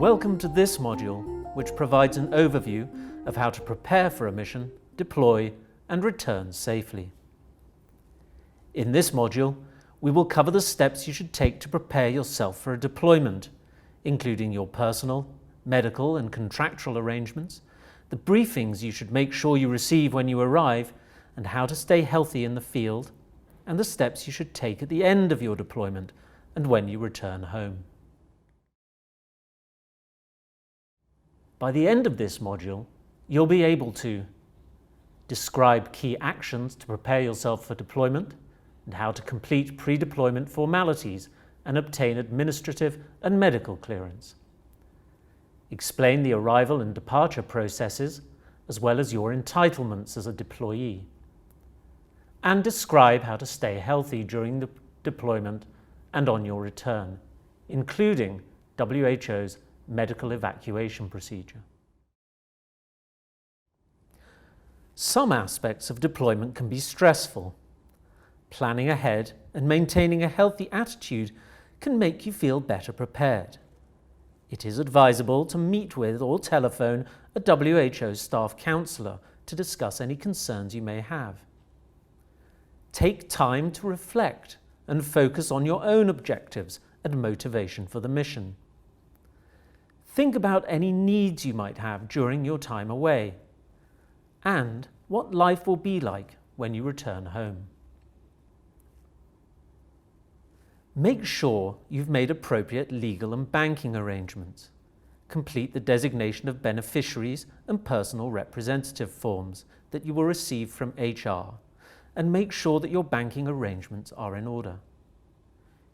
Welcome to this module, which provides an overview of how to prepare for a mission, deploy, and return safely. In this module, we will cover the steps you should take to prepare yourself for a deployment, including your personal, medical, and contractual arrangements, the briefings you should make sure you receive when you arrive, and how to stay healthy in the field, and the steps you should take at the end of your deployment and when you return home. By the end of this module, you'll be able to describe key actions to prepare yourself for deployment and how to complete pre-deployment formalities and obtain administrative and medical clearance. Explain the arrival and departure processes as well as your entitlements as a deployee. And describe how to stay healthy during the deployment and on your return, including WHO's medical evacuation procedure. Some aspects of deployment can be stressful. Planning ahead and maintaining a healthy attitude can make you feel better prepared. It is advisable to meet with or telephone a WHO staff counsellor to discuss any concerns you may have. Take time to reflect and focus on your own objectives and motivation for the mission. Think about any needs you might have during your time away and what life will be like when you return home. Make sure you've made appropriate legal and banking arrangements. Complete the designation of beneficiaries and personal representative forms that you will receive from HR, and make sure that your banking arrangements are in order.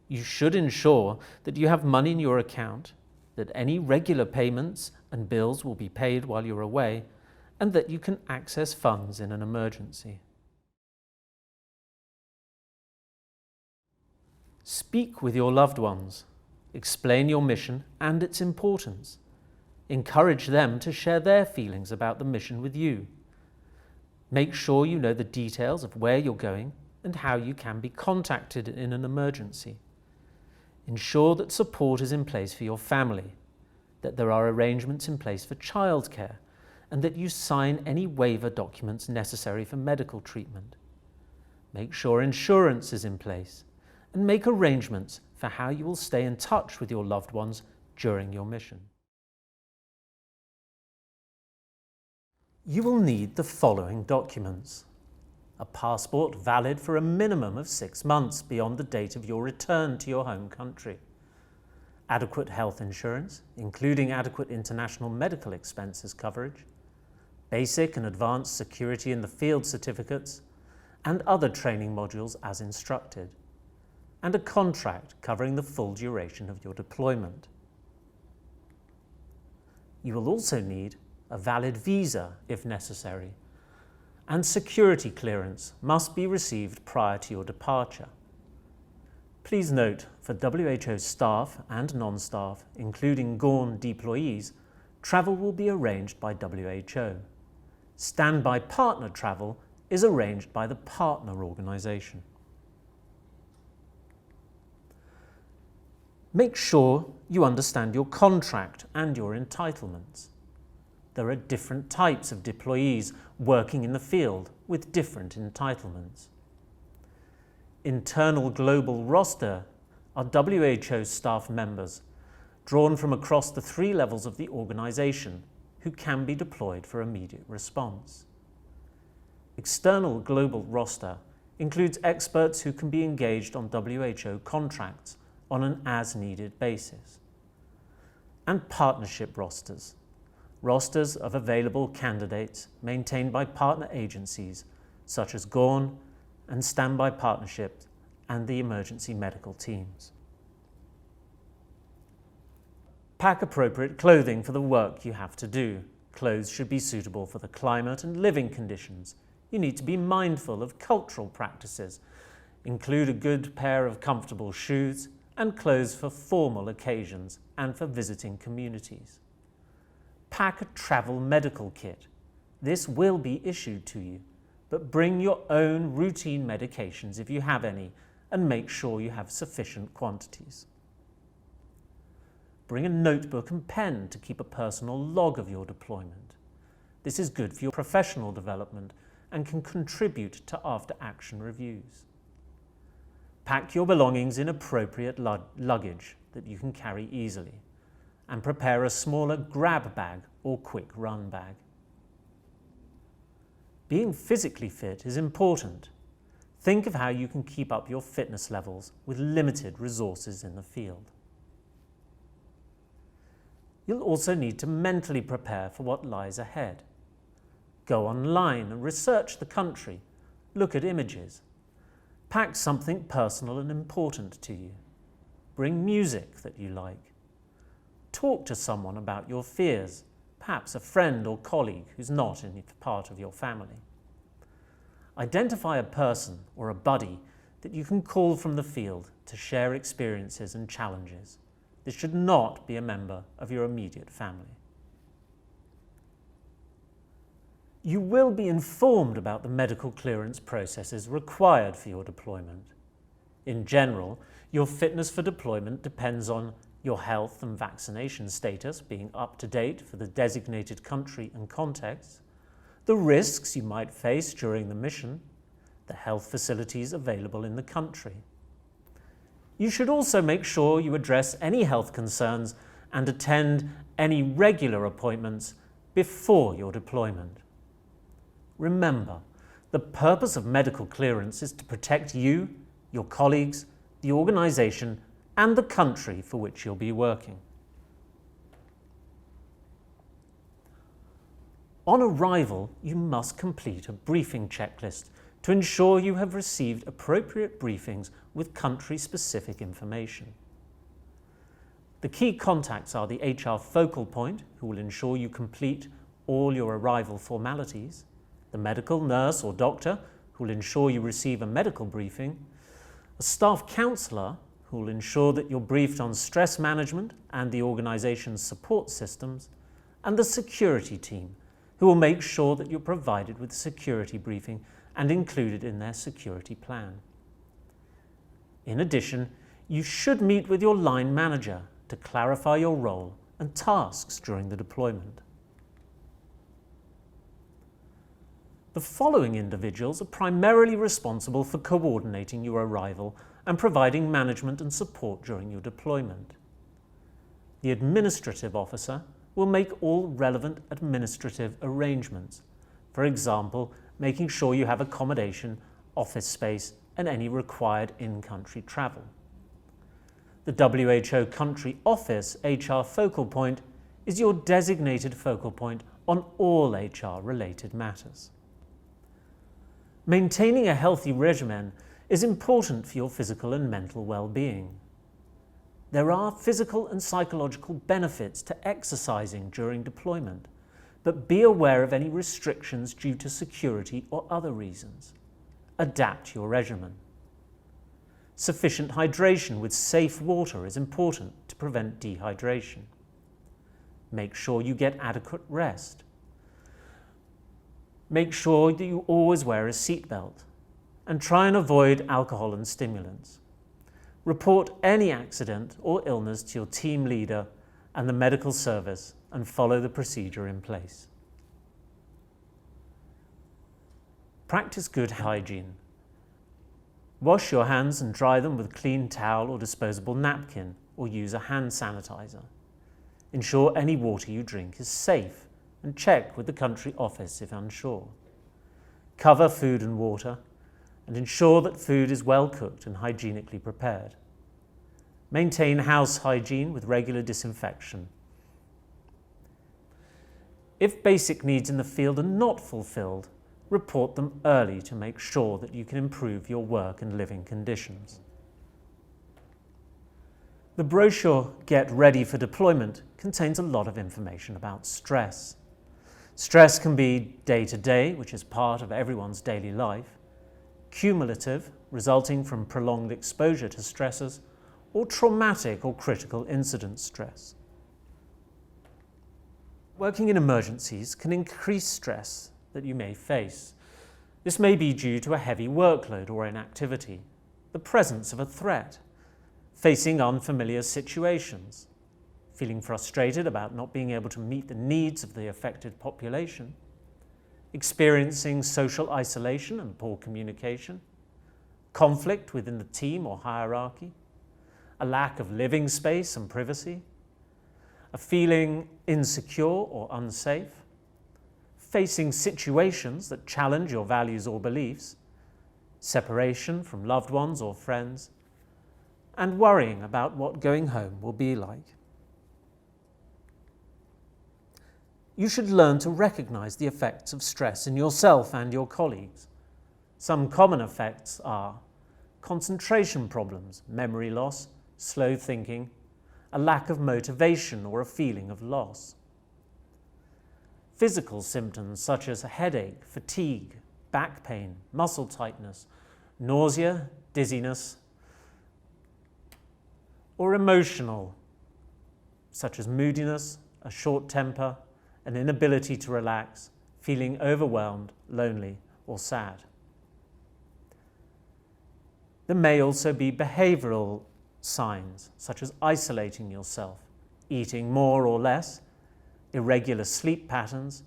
You should ensure that you have money in your account, that any regular payments and bills will be paid while you're away, and that you can access funds in an emergency. Speak with your loved ones. Explain your mission and its importance. Encourage them to share their feelings about the mission with you. Make sure you know the details of where you're going and how you can be contacted in an emergency. Ensure that support is in place for your family, that there are arrangements in place for childcare, and that you sign any waiver documents necessary for medical treatment. Make sure insurance is in place, and make arrangements for how you will stay in touch with your loved ones during your mission. You will need the following documents: a passport valid for a minimum of 6 months beyond the date of your return to your home country, adequate health insurance, including adequate international medical expenses coverage, basic and advanced security in the field certificates, and other training modules as instructed, and a contract covering the full duration of your deployment. You will also need a valid visa if necessary, and security clearance must be received prior to your departure. Please note, for WHO staff and non-staff, including GORN deployees, travel will be arranged by WHO. Standby partner travel is arranged by the partner organisation. Make sure you understand your contract and your entitlements. There are different types of deployees working in the field with different entitlements. Internal Global Roster are WHO staff members drawn from across the 3 levels of the organisation who can be deployed for immediate response. External Global Roster includes experts who can be engaged on WHO contracts on an as-needed basis. And partnership rosters of available candidates maintained by partner agencies such as GORN and Standby Partnerships and the emergency medical teams. Pack appropriate clothing for the work you have to do. Clothes should be suitable for the climate and living conditions. You need to be mindful of cultural practices. Include a good pair of comfortable shoes and clothes for formal occasions and for visiting communities. Pack a travel medical kit. This will be issued to you, but bring your own routine medications if you have any, and make sure you have sufficient quantities. Bring a notebook and pen to keep a personal log of your deployment. This is good for your professional development and can contribute to after-action reviews. Pack your belongings in appropriate luggage that you can carry easily, and prepare a smaller grab bag or quick run bag. Being physically fit is important. Think of how you can keep up your fitness levels with limited resources in the field. You'll also need to mentally prepare for what lies ahead. Go online and research the country. Look at images. Pack something personal and important to you. Bring music that you like. Talk to someone about your fears, perhaps a friend or colleague who's not in part of your family. Identify a person or a buddy that you can call from the field to share experiences and challenges. This should not be a member of your immediate family. You will be informed about the medical clearance processes required for your deployment. In general, your fitness for deployment depends on your health and vaccination status being up to date for the designated country and context, the risks you might face during the mission, the health facilities available in the country. You should also make sure you address any health concerns and attend any regular appointments before your deployment. Remember, the purpose of medical clearance is to protect you, your colleagues, the organisation, and the country for which you'll be working. On arrival, you must complete a briefing checklist to ensure you have received appropriate briefings with country-specific information. The key contacts are the HR focal point, who will ensure you complete all your arrival formalities, the medical nurse or doctor, who will ensure you receive a medical briefing, a staff counsellor, who will ensure that you're briefed on stress management and the organisation's support systems, and the security team, who will make sure that you're provided with a security briefing and included in their security plan. In addition, you should meet with your line manager to clarify your role and tasks during the deployment. The following individuals are primarily responsible for coordinating your arrival and providing management and support during your deployment. The administrative officer will make all relevant administrative arrangements, for example, making sure you have accommodation, office space, and any required in-country travel. The WHO Country Office HR focal point is your designated focal point on all HR-related matters. Maintaining a healthy regimen is important for your physical and mental well-being. There are physical and psychological benefits to exercising during deployment, but be aware of any restrictions due to security or other reasons. Adapt your regimen. Sufficient hydration with safe water is important to prevent dehydration. Make sure you get adequate rest. Make sure that you always wear a seatbelt and try and avoid alcohol and stimulants. Report any accident or illness to your team leader and the medical service and follow the procedure in place. Practice good hygiene. Wash your hands and dry them with a clean towel or disposable napkin, or use a hand sanitizer. Ensure any water you drink is safe and check with the country office if unsure. Cover food and water and ensure that food is well cooked and hygienically prepared. Maintain house hygiene with regular disinfection. If basic needs in the field are not fulfilled, report them early to make sure that you can improve your work and living conditions. The brochure Get Ready for Deployment contains a lot of information about stress. Stress can be day-to-day, which is part of everyone's daily life, cumulative, resulting from prolonged exposure to stressors, or traumatic or critical incident stress. Working in emergencies can increase stress that you may face. This may be due to a heavy workload or inactivity, the presence of a threat, facing unfamiliar situations, feeling frustrated about not being able to meet the needs of the affected population, experiencing social isolation and poor communication, conflict within the team or hierarchy, a lack of living space and privacy, a feeling insecure or unsafe, facing situations that challenge your values or beliefs, separation from loved ones or friends, and worrying about what going home will be like. You should learn to recognize the effects of stress in yourself and your colleagues. Some common effects are concentration problems, memory loss, slow thinking, a lack of motivation or a feeling of loss. Physical symptoms such as headache, fatigue, back pain, muscle tightness, nausea, dizziness, or emotional, such as moodiness, a short temper, an inability to relax, feeling overwhelmed, lonely, or sad. There may also be behavioral signs, such as isolating yourself, eating more or less, irregular sleep patterns,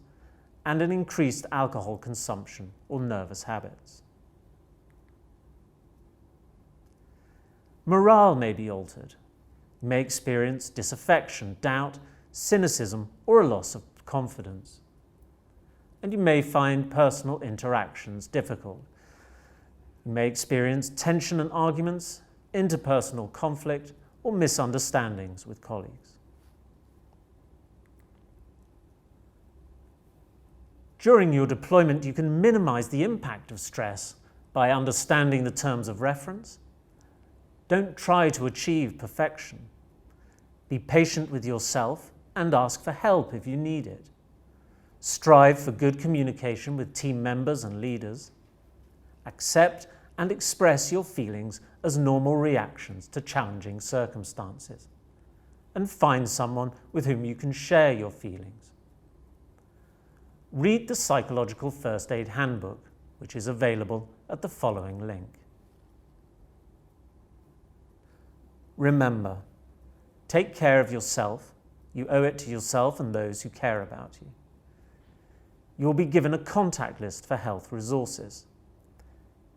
and an increased alcohol consumption or nervous habits. Morale may be altered. You may experience disaffection, doubt, cynicism, or a loss of confidence. And you may find personal interactions difficult. You may experience tension and arguments, interpersonal conflict, or misunderstandings with colleagues. During your deployment, you can minimize the impact of stress by understanding the terms of reference. Don't try to achieve perfection. Be patient with yourself and ask for help if you need it. Strive for good communication with team members and leaders. Accept and express your feelings as normal reactions to challenging circumstances. And find someone with whom you can share your feelings. Read the Psychological First Aid Handbook, which is available at the following link. Remember, take care of yourself. You owe it to yourself and those who care about you. You will be given a contact list for health resources.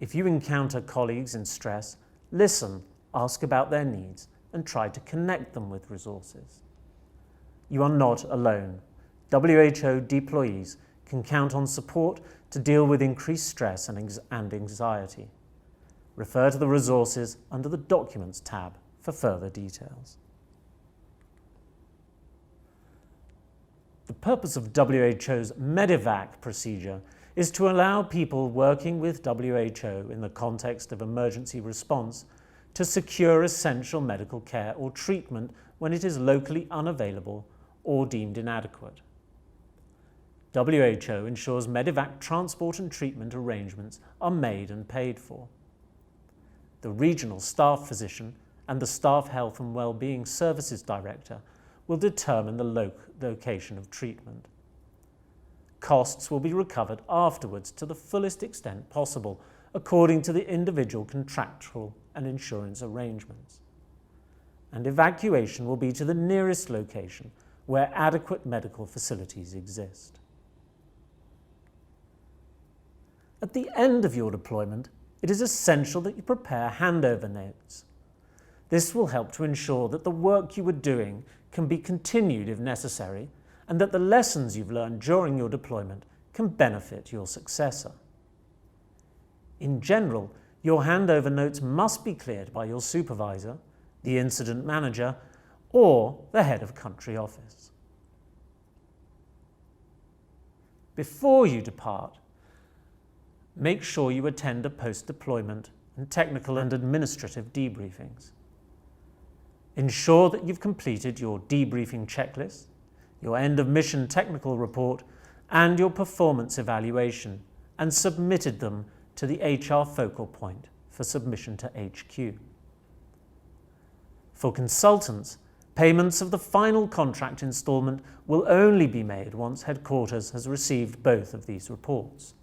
If you encounter colleagues in stress, listen, ask about their needs, and try to connect them with resources. You are not alone. WHO deployees can count on support to deal with increased stress and anxiety. Refer to the resources under the Documents tab for further details. The purpose of WHO's Medevac procedure is to allow people working with WHO in the context of emergency response to secure essential medical care or treatment when it is locally unavailable or deemed inadequate. WHO ensures Medevac transport and treatment arrangements are made and paid for. The regional staff physician and the Staff Health and Wellbeing Services Director will determine the location of treatment. Costs will be recovered afterwards to the fullest extent possible, according to the individual contractual and insurance arrangements. And evacuation will be to the nearest location where adequate medical facilities exist. At the end of your deployment, it is essential that you prepare handover notes. This will help to ensure that the work you were doing can be continued if necessary, and that the lessons you've learned during your deployment can benefit your successor. In general, your handover notes must be cleared by your supervisor, the incident manager, or the head of country office. Before you depart, make sure you attend a post-deployment and technical and administrative debriefings. Ensure that you've completed your debriefing checklist, your end-of-mission technical report, and your performance evaluation, and submitted them to the HR focal point for submission to HQ. For consultants, payments of the final contract instalment will only be made once headquarters has received both of these reports.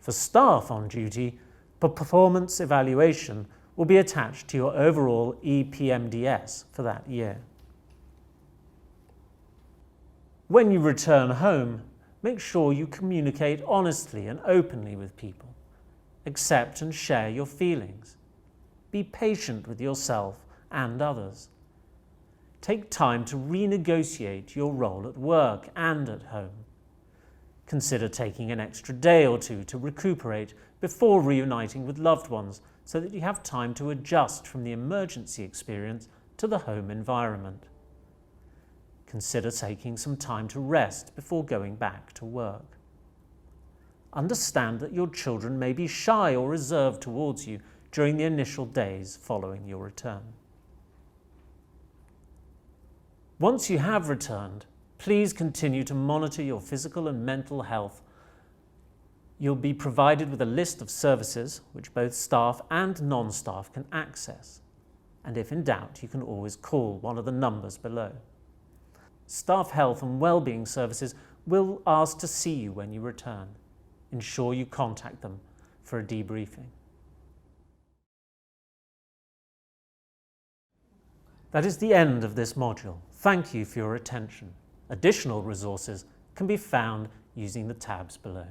For staff on duty, performance evaluation will be attached to your overall EPMDS for that year. When you return home, make sure you communicate honestly and openly with people. Accept and share your feelings. Be patient with yourself and others. Take time to renegotiate your role at work and at home. Consider taking an extra day or two to recuperate before reuniting with loved ones so that you have time to adjust from the emergency experience to the home environment. Consider taking some time to rest before going back to work. Understand that your children may be shy or reserved towards you during the initial days following your return. Once you have returned, please continue to monitor your physical and mental health. You'll be provided with a list of services which both staff and non-staff can access. And if in doubt, you can always call one of the numbers below. Staff health and wellbeing services will ask to see you when you return. Ensure you contact them for a debriefing. That is the end of this module. Thank you for your attention. Additional resources can be found using the tabs below.